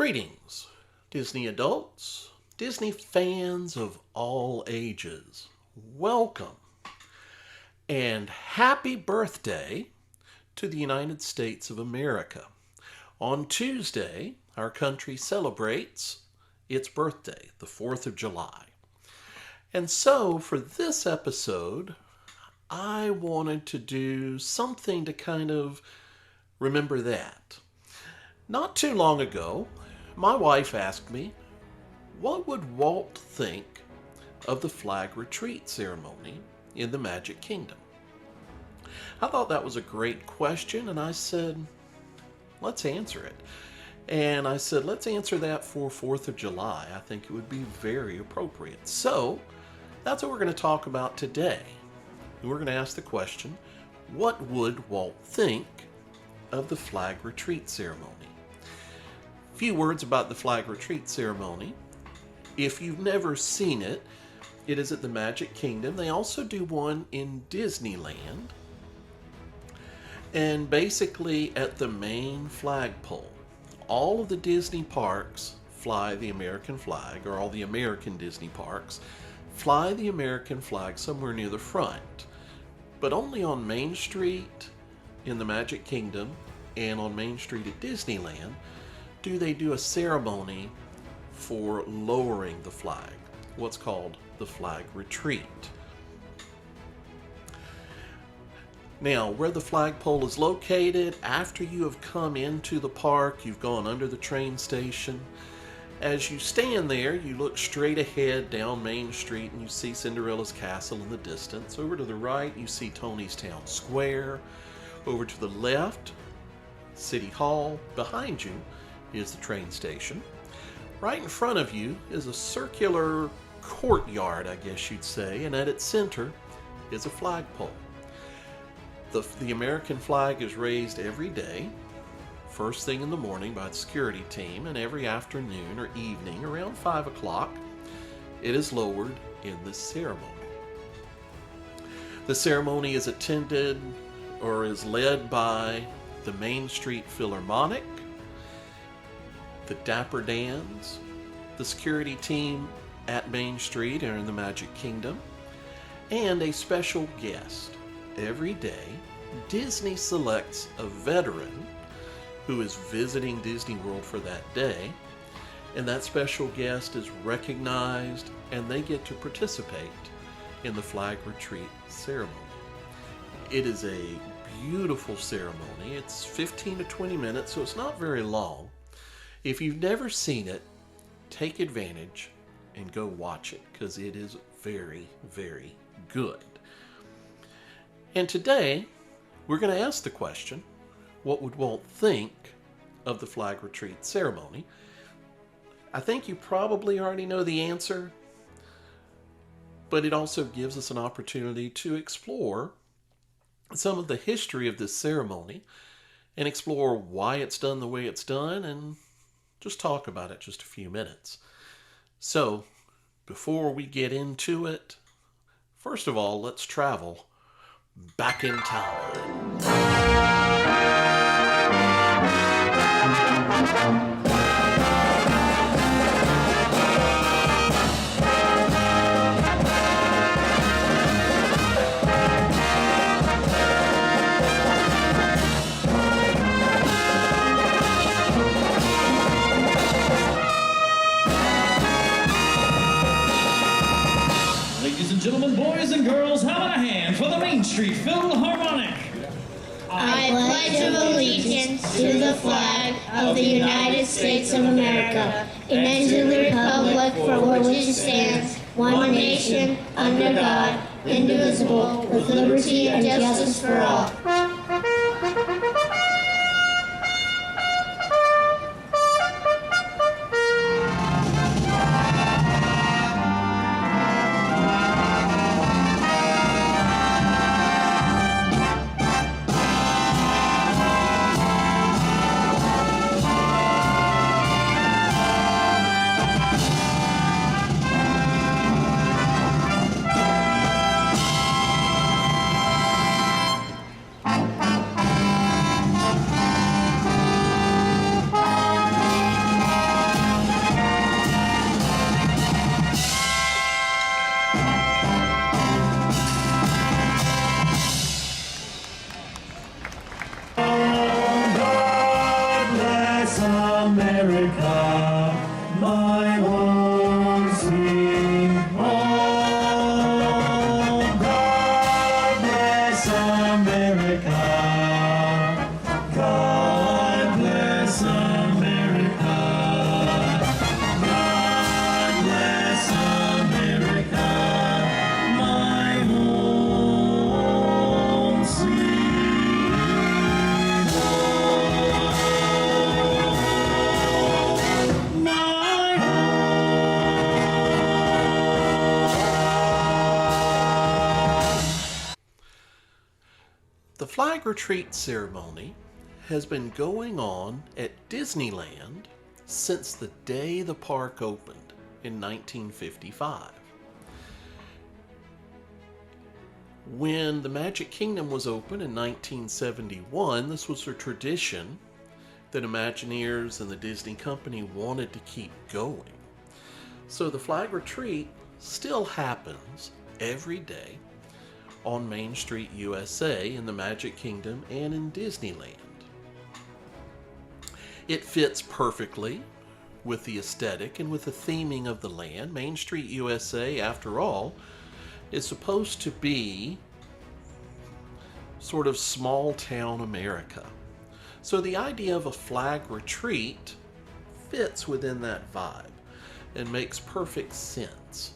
Greetings, Disney adults, Disney fans of all ages. Welcome and happy birthday to the United States of America. On Tuesday, our country celebrates its birthday, the 4th of July. And so for this episode, I wanted to do something to kind of remember that. Not too long ago, my wife asked me, what would Walt think of the flag retreat ceremony in the Magic Kingdom? I thought that was a great question, and I said, let's answer it. And I said, let's answer that for 4th of July. I think it would be very appropriate. So, that's what we're going to talk about today. We're going to ask the question, what would Walt think of the flag retreat ceremony? A few words about the flag retreat ceremony. If you've never seen it, it is at the Magic Kingdom. They also do one in Disneyland. And basically at the main flagpole. All of the Disney parks fly the American flag, or all the American Disney parks fly the American flag somewhere near the front. But only on Main Street in the Magic Kingdom and on Main Street at Disneyland do they do a ceremony for lowering the flag, what's called the flag retreat. Now, where the flagpole is located, after you have come into the park, you've gone under the train station. As you stand there, you look straight ahead down Main Street and you see Cinderella's castle in the distance. Over to the right, you see Tony's Town Square. Over to the left, City Hall. Behind you is the train station. Right in front of you is a circular courtyard, I guess you'd say, and at its center is a flagpole. The American flag is raised every day, first thing in the morning by the security team, and every afternoon or evening around 5 o'clock, it is lowered in this ceremony. The ceremony is attended or is led by the Main Street Philharmonic, the Dapper Dans, the security team at Main Street or in the Magic Kingdom, and a special guest. Every day, Disney selects a veteran who is visiting Disney World for that day, and that special guest is recognized and they get to participate in the flag retreat ceremony. It is a beautiful ceremony. It's 15 to 20 minutes, so it's not very long. If you've never seen it, take advantage and go watch it because it is very, very good. And today, we're going to ask the question, what would Walt think of the flag retreat ceremony? I think you probably already know the answer, but it also gives us an opportunity to explore some of the history of this ceremony and explore why it's done the way it's done and just talk about it just a few minutes. So, before we get into it, first of all, let's travel back in time. Ladies and gentlemen, boys and girls, how about a hand for the Main Street Philharmonic? I pledge allegiance to the flag of the United States of America and to the republic for which it stands, one nation, under God, indivisible, with liberty and justice for all. America, my home sweet home. God bless America. God bless America. God bless America, my home sweet home. My The flag retreat ceremony has been going on at Disneyland since the day the park opened in 1955. When the Magic Kingdom was opened in 1971, this was a tradition that Imagineers and the Disney Company wanted to keep going. So the flag retreat still happens every day on Main Street, USA, in the Magic Kingdom and in Disneyland. It fits perfectly with the aesthetic and with the theming of the land. Main Street, USA, after all, is supposed to be sort of small town America. So the idea of a flag retreat fits within that vibe and makes perfect sense.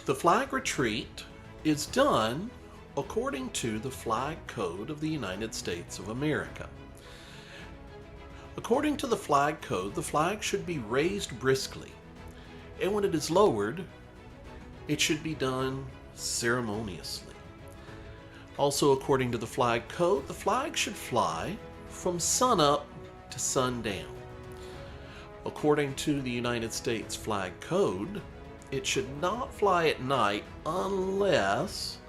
The flag retreat is done according to the flag code of the United States of America. According to the flag code, the flag should be raised briskly, and when it is lowered, it should be done ceremoniously. Also, according to the flag code, the flag should fly from sunup to sundown. According to the United States flag code, it should not fly at night unless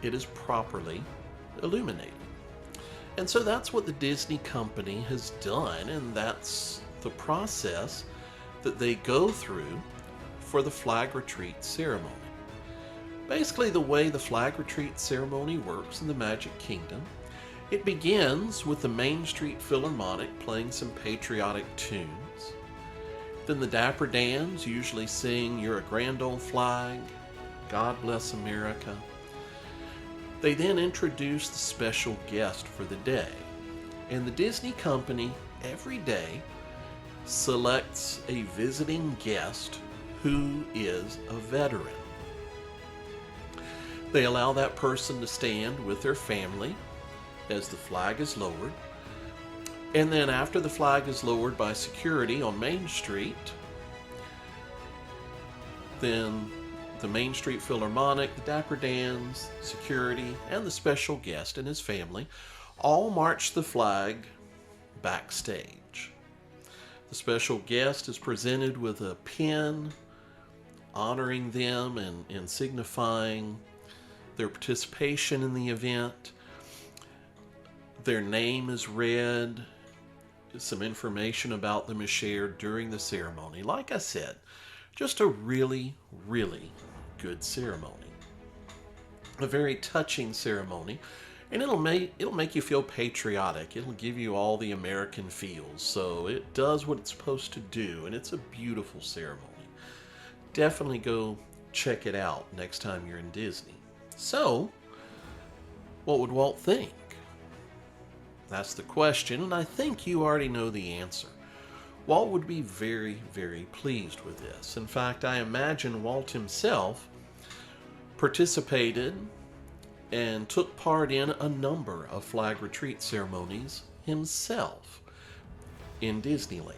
it is properly illuminated. And so that's what the Disney Company has done, and that's the process that they go through for the flag retreat ceremony. Basically, the way the flag retreat ceremony works in the Magic Kingdom, it begins with the Main Street Philharmonic playing some patriotic tunes. Then the Dapper Dans usually sing "You're a Grand Old Flag," "God Bless America." They then introduce the special guest for the day. And the Disney Company every day selects a visiting guest who is a veteran. They allow that person to stand with their family as the flag is lowered. And then after the flag is lowered by security on Main Street, then the Main Street Philharmonic, the Dapper Dans, security, and the special guest and his family all march the flag backstage. The special guest is presented with a pin honoring them and signifying their participation in the event. Their name is read. Some information about them is shared during the ceremony. Like I said, just a really, really good ceremony. A very touching ceremony, and it'll make you feel patriotic. It'll give you all the American feels. So it does what it's supposed to do, and it's a beautiful ceremony. Definitely go check it out next time you're in Disney. So, what would Walt think? That's the question, and I think you already know the answer. Walt would be very, very pleased with this. In fact, I imagine Walt himself participated and took part in a number of flag retreat ceremonies himself in Disneyland.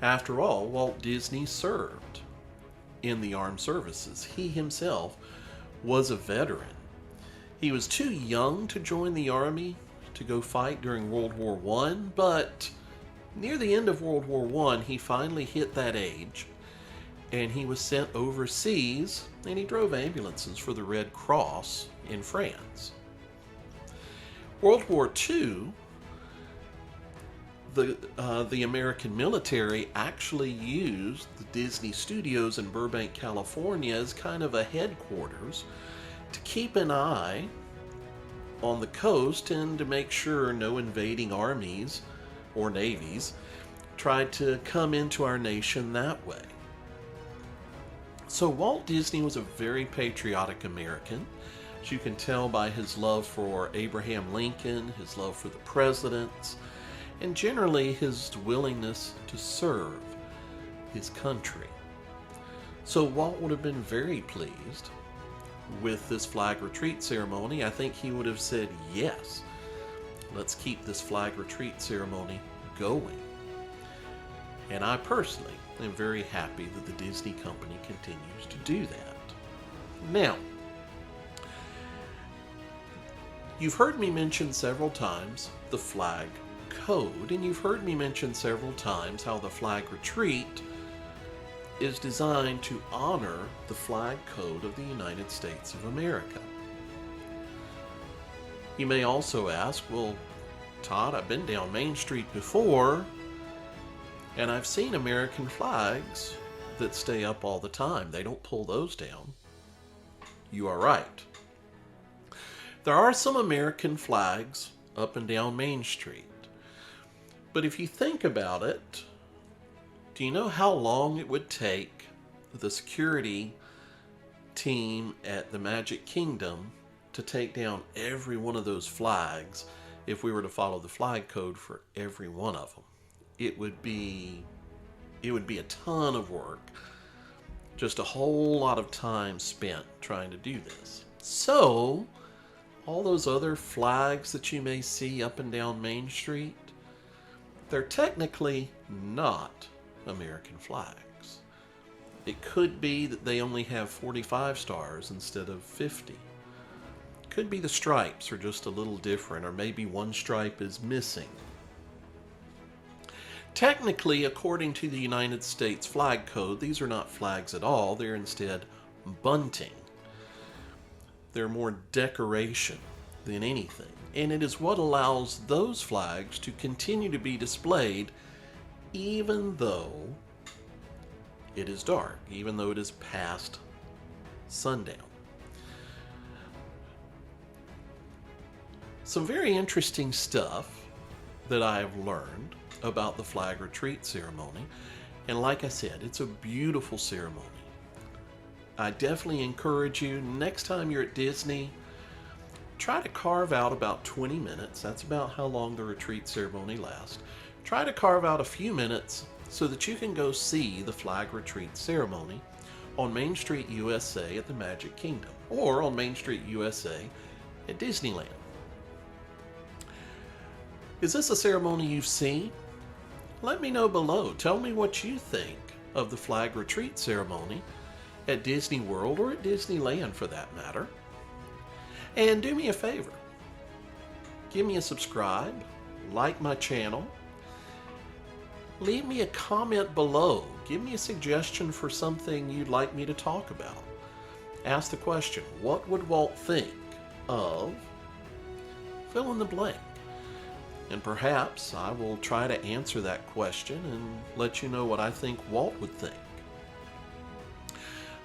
After all, Walt Disney served in the armed services. He himself was a veteran. He was too young to join the army to go fight during World War I, but near the end of World War I, he finally hit that age, and he was sent overseas, and he drove ambulances for the Red Cross in France. World War II, the American military actually used the Disney Studios in Burbank, California as kind of a headquarters to keep an eye on the coast and to make sure no invading armies or navies tried to come into our nation that way. So Walt Disney was a very patriotic American, as you can tell by his love for Abraham Lincoln, his love for the presidents, and generally his willingness to serve his country. So Walt would have been very pleased with this flag retreat ceremony. I think he would have said, yes, let's keep this flag retreat ceremony going. And I personally am very happy that the Disney company continues to do that. Now, you've heard me mention several times the flag code, and you've heard me mention several times how the flag retreat is designed to honor the flag code of the United States of America. You may also ask, well, Todd, I've been down Main Street before, and I've seen American flags that stay up all the time. They don't pull those down. You are right. There are some American flags up and down Main Street. But if you think about it, do you know how long it would take the security team at the Magic Kingdom to take down every one of those flags if we were to follow the flag code for every one of them? It would be a ton of work. Just a whole lot of time spent trying to do this. So, all those other flags that you may see up and down Main Street, they're technically not American flags. It could be that they only have 45 stars instead of 50. Could be the stripes are just a little different, or maybe one stripe is missing. Technically, according to the United States flag code, these are not flags at all. They're instead bunting. They're more decoration than anything. And it is what allows those flags to continue to be displayed even though it is dark, even though it is past sundown. Some very interesting stuff that I've learned about the flag retreat ceremony. And like I said, it's a beautiful ceremony. I definitely encourage you, next time you're at Disney, try to carve out about 20 minutes. That's about how long the retreat ceremony lasts. Try to carve out a few minutes so that you can go see the flag retreat ceremony on Main Street, USA at the Magic Kingdom, or on Main Street, USA at Disneyland. Is this a ceremony you've seen? Let me know below. Tell me what you think of the flag retreat ceremony at Disney World, or at Disneyland for that matter. And do me a favor. Give me a subscribe, like my channel, leave me a comment below. Give me a suggestion for something you'd like me to talk about. Ask the question, what would Walt think of fill in the blank? And perhaps I will try to answer that question and let you know what I think Walt would think.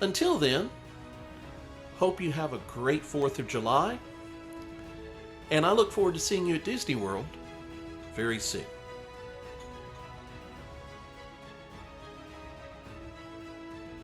Until then, hope you have a great 4th of July, and I look forward to seeing you at Disney World very soon.